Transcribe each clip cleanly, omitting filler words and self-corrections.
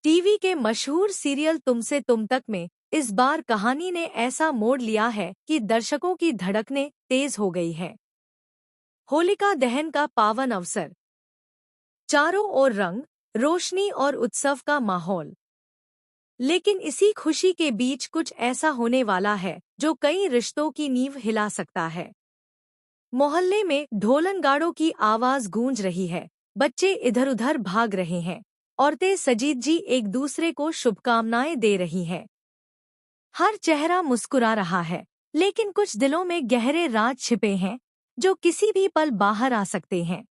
TV के मशहूर serial तुमसे तुम तक में इस बार कहानी ने ऐसा मोड़ लिया है कि दर्शकों की धड़कनें तेज हो गई है। होलिका दहन का पावन अवसर, चारों ओर रंग, रोशनी और उत्सव का माहौल। लेकिन इसी खुशी के बीच कुछ ऐसा होने वाला है जो कई रिश्तों की नींव हिला सकता है। मोहल्ले में ढोलनगाड़ों की आवाज गूंज रही है, बच्चे इधर-उधर भाग रहे हैं, औरतें सजीद जी एक दूसरे को शुभकामनाएं दे रही हैं। हर चेहरा मुस्कुरा रहा है, लेकिन कुछ दिलों में गहरे राज छिपे हैं जो किसी भी पल बाहर आ सकते हैं।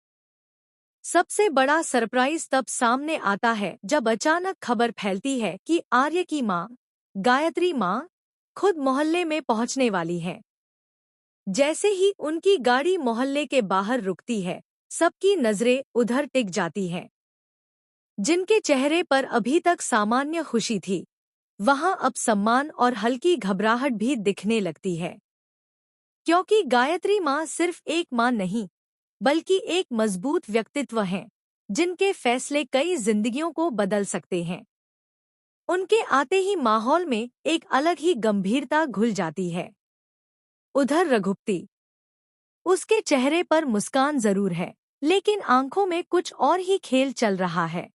सबसे बड़ा सरप्राइज तब सामने आता है जब अचानक खबर फैलती है कि आर्य की मां, गायत्री मां, खुद मोहल्ले में पहुंचने वाली है। जैसे ही उनकी गाड़ी मोहल्ले के बाहर रुकती है, सबकी नजरें उधर टिक जाती हैं। जिनके चेहरे पर अभी तक सामान्य खुशी थी, वहां अब सम्मान और हल्की घबराहट भी दिखने लगती है। क्योंकि गायत्री मां सिर्फ एक मां नहीं, बल्कि एक मजबूत व्यक्तित्व हैं, जिनके फैसले कई जिंदगियों को बदल सकते हैं। उनके आते ही माहौल में एक अलग ही गंभीरता घुल जाती है। उधर रघुपति, उसके चेहरे पर मुस्कान जरूर है, लेकिन आंखों में कुछ और ही खेल चल रहा है।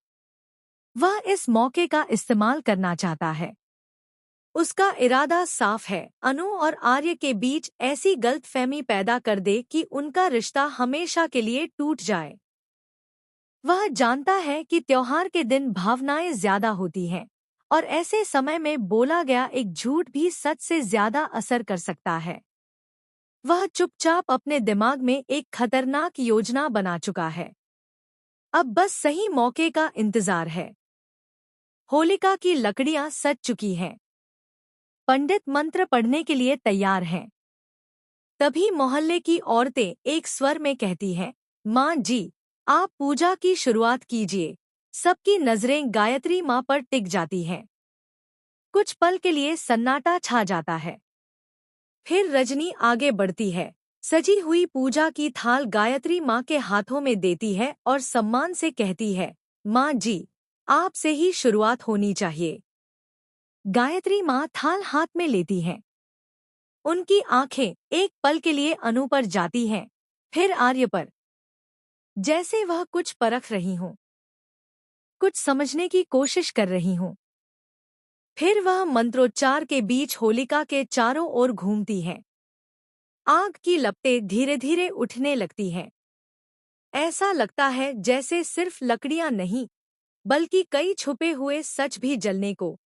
वह इस मौके का इस्तेमाल करना चाहता है। उसका इरादा साफ है, अनु और आर्य के बीच ऐसी गलतफहमी पैदा कर दे कि उनका रिश्ता हमेशा के लिए टूट जाए। वह जानता है कि त्योहार के दिन भावनाएं ज्यादा होती हैं, और ऐसे समय में बोला गया एक झूठ भी सच से ज्यादा असर कर सकता है। वह चुपचाप अपने दिमाग में एक खतरनाक योजना बना चुका है। अब बस सही मौके का इंतजार है। होलिका की लकड़ियां सज चुकी हैं। पंडित मंत्र पढ़ने के लिए तैयार हैं। तभी मोहल्ले की औरतें एक स्वर में कहती हैं, माँ जी, आप पूजा की शुरुआत कीजिए। सबकी नजरें गायत्री माँ पर टिक जाती हैं। कुछ पल के लिए सन्नाटा छा जाता है। फिर रजनी आगे बढ़ती है, सजी हुई पूजा की थाल गायत्री माँ के हाथों में देती है और सम्मान से कहती है, माँ जी, आपसे ही शुरुआत होनी चाहिए। गायत्री माँ थाल हाथ में लेती हैं। उनकी आंखें एक पल के लिए अनु पर जाती हैं, फिर आर्य पर, जैसे वह कुछ परख रही हों, कुछ समझने की कोशिश कर रही हों। फिर वह मंत्रोच्चार के बीच होलिका के चारों ओर घूमती हैं। आग की लपटें धीरे धीरे उठने लगती हैं। ऐसा लगता है जैसे सिर्फ लकड़ियां नहीं, बल्कि कई छुपे हुए सच भी जलने को